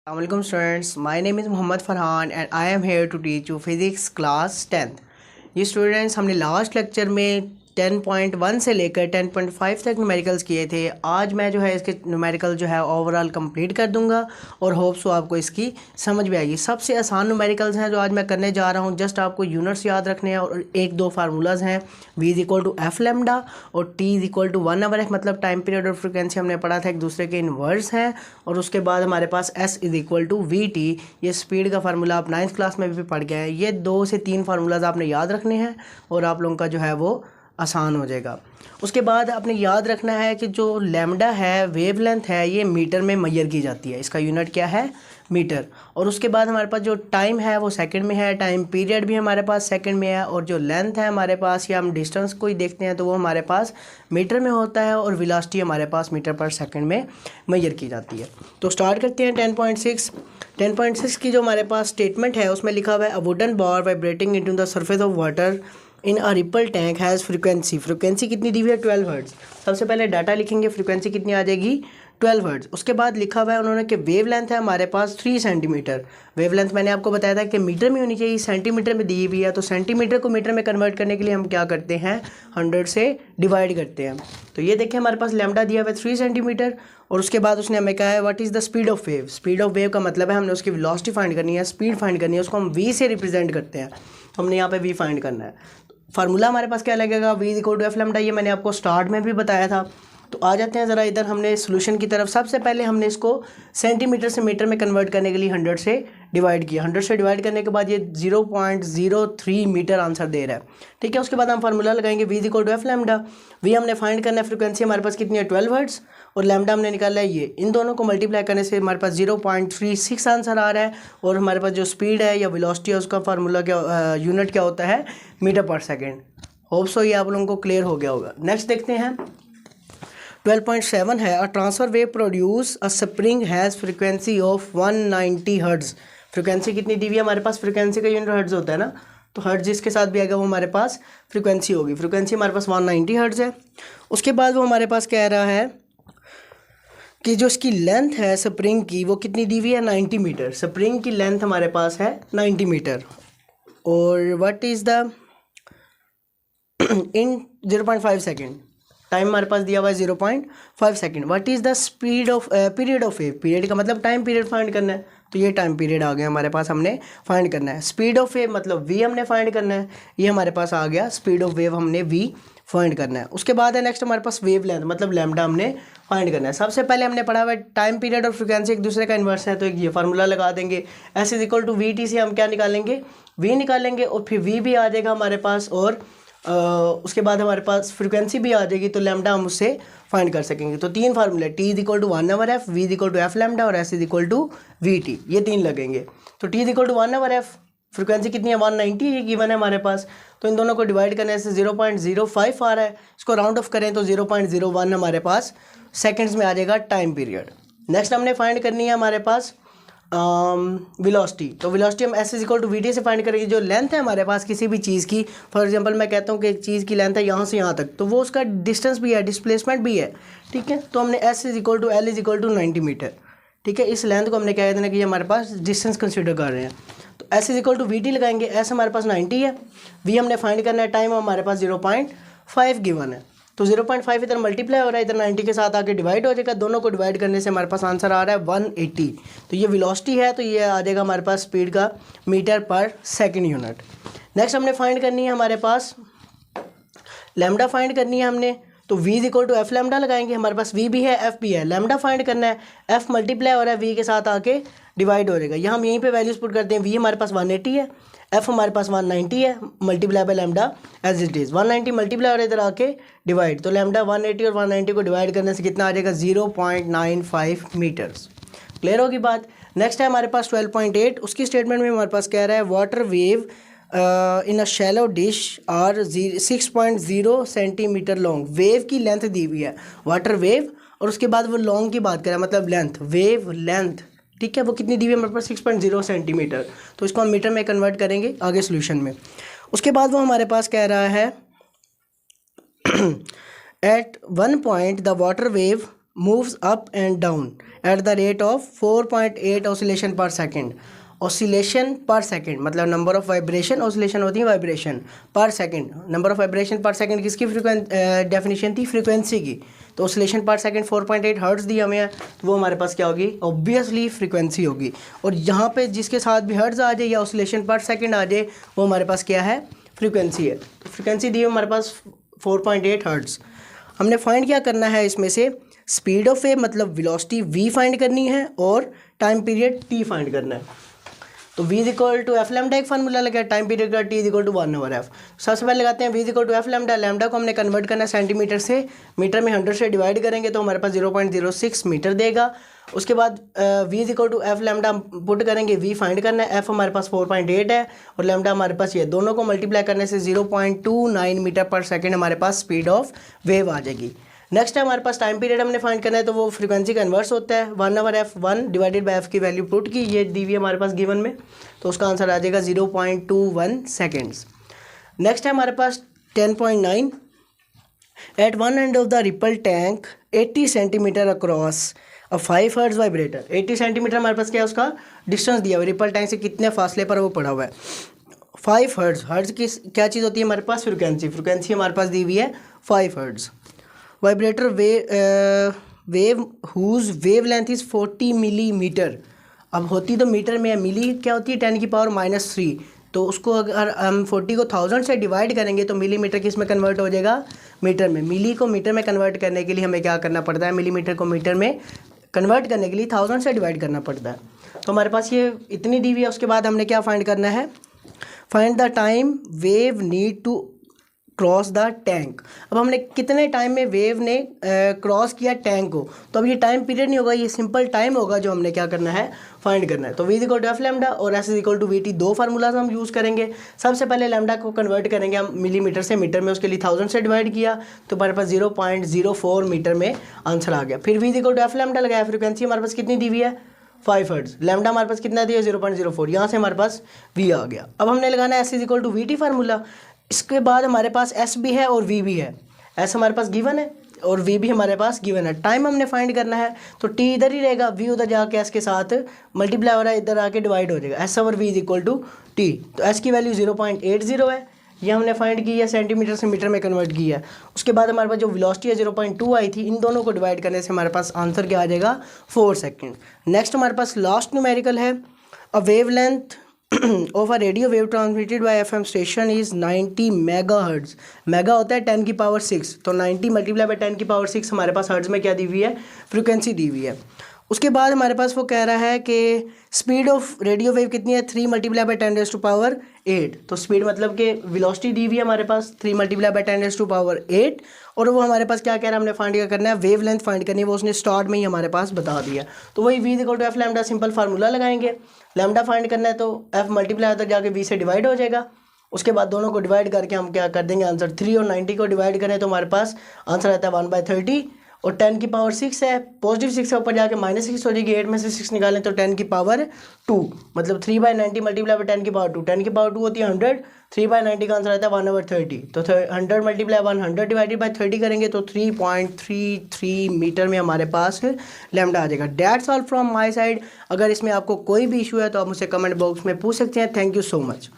Assalamualaikum students, my name is Muhammad Farhan and I am here to teach you physics class 10th। ये students हमने last lecture में 10.1 से लेकर 10.5 तक numericals किए थे। आज मैं जो है इसके न्यूमेरिकल जो है ओवरऑल कंप्लीट कर दूंगा और होप्स हो आपको इसकी समझ में आएगी। सबसे आसान न्यूमेरिकल्स हैं जो आज मैं करने जा रहा हूं। जस्ट आपको यूनिट्स याद रखने हैं और एक दो फार्मूलाज हैं। v is equal to f lambda और t is equal to 1/f, मतलब टाइम पीरियड और फ्रिक्वेंसी हमने पढ़ा था, एक दूसरे के इनवर्स हैं। और उसके बाद हमारे पास s is equal to we T, ये स्पीड का फार्मूला आप 9th क्लास में भी पढ़ गए हैं। ये 2 से 3 फार्मूलाज आपने याद रखने हैं और आप लोगों का जो है वो आसान हो जाएगा। उसके बाद आपने याद रखना है कि जो लैम्डा है, वेवलेंथ है, ये मीटर में मेजर की जाती है। इसका यूनिट क्या है? मीटर। और उसके बाद हमारे पास जो टाइम है वो सेकंड में है, टाइम पीरियड भी हमारे पास सेकंड में है, और जो लेंथ है हमारे पास, या हम डिस्टेंस को ही देखते हैं तो वो हमारे पास मीटर में होता है, और वेलोसिटी हमारे पास मीटर पर सेकंड में मेजर की जाती है। तो स्टार्ट करते हैं 10.6 की जो हमारे पास स्टेटमेंट है उसमें लिखा हुआ है a wooden bar vibrating into the surface of water in a ripple tank has frequency कितनी दी हुई है? 12 हर्ट्ज। सबसे पहले डाटा लिखेंगे, फ्रिक्वेंसी कितनी आ जाएगी? 12 हर्ट्ज। उसके बाद लिखा हुआ है उन्होंने कि वेव लेंथ है हमारे पास 3 सेंटीमीटर। वेव लेंथ मैंने आपको बताया था कि मीटर में होनी चाहिए, सेंटीमीटर में दी हुई है, तो सेंटीमीटर को मीटर में कन्वर्ट करने के लिए हम क्या करते हैं? 100 से डिवाइड करते हैं। तो ये देखिए हमारे पास लैम्डा दिया हुआ है 3 सेंटीमीटर, और उसके बाद उसने हमें कहा है what is the speed of wave. Speed of wave का मतलब है हमने उसकी वेलोसिटी फाइंड करनी है, स्पीड फाइंड करनी है, उसको हम v से रिप्रेजेंट करते हैं। तो हमने यहाँ पे v फाइंड करना है। फार्मूला हमारे पास क्या लगेगा? v equal to f lambda, ये मैंने आपको स्टार्ट में भी बताया था। तो आ जाते हैं ज़रा इधर हमने सोल्यूशन की तरफ। सबसे पहले हमने इसको सेंटीमीटर से मीटर में कन्वर्ट करने के लिए 100 से डिवाइड किया। 100 से डिवाइड करने के बाद ये 0.03 मीटर आंसर दे रहा है, ठीक है। उसके बाद हम फार्मूला लगाएंगे v equal to f lambda. v हमने फाइंड करना है, फ्रिक्वेंसी हमारे पास कितनी है? 12 हर्ट्ज, और लैम्डा हमने निकाला है ये। इन दोनों को मल्टीप्लाई करने से हमारे पास 0.36 आंसर आ रहा है, और हमारे पास जो स्पीड है या वेलोसिटी है उसका फार्मूला क्या, यूनिट क्या होता है? मीटर पर सेकेंड। होप्स हो ये आप लोगों को क्लियर हो गया होगा। नेक्स्ट देखते हैं 12.7 है a transfer wave produce a spring has frequency of 190 hertz. Frequency कितनी दी हुई है हमारे पास? फ्रिक्वेंसी का यूनिट हर्ट्ज होता है ना, तो हर्ट्ज जिसके साथ भी आएगा वो हमारे पास फ्रिक्वेंसी होगी। फ्रिक्वेंसी हमारे पास 190 हर्ट्ज है। उसके बाद वो हमारे पास कह रहा है कि जो इसकी लेंथ है स्प्रिंग की वो कितनी दी हुई है? 90 मीटर। स्प्रिंग की लेंथ हमारे पास है 90 मीटर। और what is the in 0.5 second, time हमारे पास दिया हुआ है 0.5 second. What is the speed of period of wave. Period का मतलब टाइम पीरियड फाइंड करना है, तो ये टाइम पीरियड आ गया हमारे पास, हमने फाइंड करना है। स्पीड ऑफ वेव मतलब v हमने फाइंड करना है, ये हमारे पास आ गया। स्पीड ऑफ वेव हमने v फाइंड करना है। उसके बाद है नेक्स्ट हमारे पास वेव लेंथ मतलब लैम्डा हमने फाइंड करना है। सबसे पहले हमने पढ़ा हुआ है टाइम पीरियड और फ्रिक्वेंसी एक दूसरे का इन्वर्स है, तो एक ये फार्मूला लगा देंगे। s is equal to we T से हम क्या निकालेंगे? v निकालेंगे, और फिर v भी आ जाएगा हमारे पास, और उसके बाद हमारे पास फ्रिक्वेंसी भी आ जाएगी, तो लैम्डा हम उससे फाइंड कर सकेंगे। तो 3 फार्मूले, t is equal to 1/f, v is equal to f lambda, और s is equal to we T, ये 3 लगेंगे। तो t is equal to 1/f, frequency कितनी है? 190 ये गिवन है हमारे पास, तो इन दोनों को डिवाइड करने से 0.05 आ रहा है। इसको राउंड ऑफ करें तो 0.01 हमारे पास सेकेंड्स में आ जाएगा टाइम पीरियड। नेक्स्ट हमने फाइंड करनी है हमारे पास वेलोसिटी। तो वेलोसिटी हम s is equal to we T से फाइंड करेंगे। जो लेंथ है हमारे पास किसी भी चीज़ की, फॉर एग्जांपल मैं कहता हूँ कि एक चीज़ की लेंथ है यहाँ से यहाँ तक, तो वो उसका डिस्टेंस भी है, डिस्प्लेसमेंट भी है, ठीक है। तो हमने s is equal to l is equal to 90 metre, ठीक है। इस लेंथ को हमने क्या कहते हैं कि ये हमारे पास डिस्टेंस कंसिडर कर रहे हैं, तो s is equal to we t लगाएंगे। s हमारे पास 90 है, v हमने फाइंड करना है, टाइम हमारे पास 0.5 गिवन है, तो 0.5 इधर मल्टीप्लाई हो रहा है, इधर 90 के साथ आके डिवाइड हो जाएगा। दोनों को डिवाइड करने से हमारे पास आंसर आ रहा है 180। तो ये वेलोसिटी है, तो ये आ जाएगा हमारे पास स्पीड का मीटर पर सेकंड यूनिट। नेक्स्ट हमने फाइंड करनी है हमारे पास लैम्डा फाइंड करनी है हमने, तो v is equal to f lambda लगाएंगे। हमारे पास v भी है f भी है, लैम्डा फाइंड करना है, f मल्टीप्लाई हो रहा है v के साथ आके डिवाइड हो जाएगा। यहाँ हम यहीं पे वैल्यूज पुट करते हैं, v हमारे पास 180 है, f हमारे पास 190 है, multiply by lambda as it is. 190 multiply हो रहा है इधर आके डिवाइड, तो लैम्डा 180 और 190 को डिवाइड करने से कितना आ जाएगा? 0.95 मीटर्स। क्लियर होगी बात। नेक्स्ट है हमारे पास 12.8, उसकी स्टेटमेंट में हमारे पास कह रहा है water wave in a shallow dish are 6.0 centimetre long. Wave की लेंथ दी हुई है, वाटर वेव, और उसके बाद वो लॉन्ग की बात करें मतलब लेंथ, वेव लेंथ, ठीक है, वो कितनी दी हुई है हमारे पास? 6.0 सेंटीमीटर। तो इसको हम मीटर में कन्वर्ट करेंगे आगे सोल्यूशन में। उसके बाद वो हमारे पास कह रहा है at one point the water wave moves up and down at the rate of 4.8 oscillation per second. Oscillation पर सेकंड मतलब नंबर ऑफ वाइब्रेशन, ऑसिलेशन होती है वाइब्रेशन पर सेकंड, नंबर ऑफ वाइब्रेशन पर सेकंड किसकी डेफिनेशन थी? फ्रीक्वेंसी की। तो ऑसिलेशन पर सेकंड 4.8 हर्ट्ज दी हमें, तो वो हमारे पास क्या होगी? ऑब्वियसली फ्रीक्वेंसी होगी। और यहाँ पे जिसके साथ भी हर्ट्ज आ जाए या ऑसिलेशन पर सेकंड आ जाए वो हमारे पास क्या है? फ्रीक्वेंसी है। तो फ्रीक्वेंसी दी है हमारे पास 4.8 हर्ट्ज। हमने फाइंड क्या करना है इसमें से? स्पीड ऑफ वेव मतलब वेलोसिटी v फाइंड करनी है और टाइम पीरियड t फाइंड करना है। तो v equal to f lambda एक फार्मूला लगा, टाइम पीरियड का t इक्वल टू 1/f। सबसे पहले लगाते हैं v equal to f lambda. Lambda को हमने कन्वर्ट करना है सेंटीमीटर से, मीटर में 100 से डिवाइड करेंगे तो हमारे पास 0.06 मीटर देगा। उसके बाद v equal to f lambda put करेंगे, v फाइंड करना है, f हमारे पास 4.8 है और लैम्डा हमारे पास ये, दोनों को मल्टीप्लाई करने से 0.29 मीटर पर सेकेंड हमारे पास स्पीड ऑफ वेव आ जाएगी। नेक्स्ट है हमारे पास टाइम पीरियड हमने फाइंड करना है, तो वो फ्रीक्वेंसी का इन्वर्स होता है 1/f, 1 डिवाइडेड बाय f की वैल्यू पुट की, ये दी हुई है हमारे पास गिवन में, तो उसका आंसर आ जाएगा 0.21 सेकेंड्स। नेक्स्ट है हमारे पास 10.9 at one end of the ripple tank 80 centimetre across a 5 hertz vibrator. 80 centimetre हमारे पास क्या है? उसका डिस्टेंस दिया हुआ है, रिपल टैंक से कितने फासले पर वो पड़ा हुआ है। 5 हर्ट्ज, हर्ट्ज की क्या चीज़ होती है हमारे पास? फ्रीक्वेंसी। फ्रीक्वेंसी हमारे पास दी हुई है 5 hertz. Vibrator wave whose wavelength is 40 millimetre. अब होती तो मीटर में है, मिली क्या होती है? 10 की पावर -3। तो उसको अगर हम 40 को 1000 से डिवाइड करेंगे तो मिलीमीटर किस में कन्वर्ट हो जाएगा? मीटर में। मिली को मीटर में कन्वर्ट करने के लिए हमें क्या करना पड़ता है? मिलीमीटर को मीटर में कन्वर्ट करने के लिए 1000 से डिवाइड करना पड़ता है। तो हमारे पास ये इतनी दी हुई है। उसके बाद हमने क्या फाइंड करना है? Find the time wave need to cross the tank. अब हमने कितने टाइम में वेव ने क्रॉस किया टैंक को, तो अब ये टाइम पीरियड नहीं होगा, ये सिंपल टाइम होगा जो हमने क्या करना है? फाइंड करना है। तो v equal to f lambda और s equal to we t, दो फार्मूलाज हम यूज़ करेंगे। सबसे पहले लैम्डा को कन्वर्ट करेंगे हम मिलीमीटर से मीटर में, उसके लिए 1000 से डिवाइड किया तो हमारे पास 0.04 मीटर में आंसर आ गया। फिर v equal to f lambda लगाया, फ्रीक्वेंसी हमारे पास कितनी दी हुई है? 5 हर्ट्ज। लैम्डा हमारे पास कितना दिया? 0.04। यहाँ से हमारे पास v आ गया। अब हमने लगाना है s equal to we t formula. इसके बाद हमारे पास s भी है और v भी है। s हमारे पास गिवन है और v भी हमारे पास गिवन है। टाइम हमने फाइंड करना है तो t इधर ही रहेगा, v उधर जाके s के साथ मल्टीप्लाई हो रहा है, इधर आके डिवाइड हो जाएगा। s over v is equal to t। तो s की वैल्यू 0.80 है, ये हमने फाइंड की है, सेंटीमीटर से मीटर में कन्वर्ट की है। उसके बाद हमारे पास जो वेलोसिटी है 0.2 आई थी, इन दोनों को डिवाइड करने से हमारे पास आंसर क्या आ जाएगा? 4 सेकेंड। नेक्स्ट हमारे पास लास्ट न्यूमेरिकल है। A wave length of a radio wave transmitted by FM station is 90 megahertz. Mega होता है 10 की पावर 6, तो 90 मल्टीप्लाई बाय 10 की पावर 6 हमारे पास हर्ट्ज में क्या दी हुई है? फ्रीक्वेंसी दी हुई है। उसके बाद हमारे पास वो कह रहा है कि स्पीड ऑफ रेडियो वेव कितनी है? 3 multiply by 10 raise to power 8। तो स्पीड मतलब कि वेलोसिटी दी हुई है हमारे पास 3 multiply by 10 raise to power 8, और वो हमारे पास क्या कह रहा है? हमने फाइंड क्या करना है? वेव लेंथ फाइंड करनी है, वो उसने स्टार्ट में ही हमारे पास बता दिया। तो वही v equal to f lambda, simple formula लगाएंगे। लैम्डा फाइंड करना है तो f मल्टीप्लाई होता जाके v से डिवाइड हो जाएगा। उसके बाद दोनों को डिवाइड करके हम क्या कर देंगे? आंसर 3 और 90 को डिवाइड करें तो हमारे पास आंसर आता है 1/30, और 10 की पावर 6 है, पॉजिटिव 6 से ऊपर जाके -6 हो जाएगी। 8 में से 6 निकालें तो 10 की पावर 2, मतलब 3/90 मल्टीप्लाई बाय 10 की पावर 2। 10 की पावर 2 होती है 100, 3/90 का आंसर आता है 1/30। तो 100 मल्टीप्लाई 100 डिवाइडेड बाय 30 करेंगे तो 3.33 मीटर में हमारे पास लैम्डा आ जाएगा। That's all from my side. अगर इसमें आपको कोई भी इशू है तो आप मुझसे कमेंट बॉक्स में पूछ सकते हैं। Thank you so much.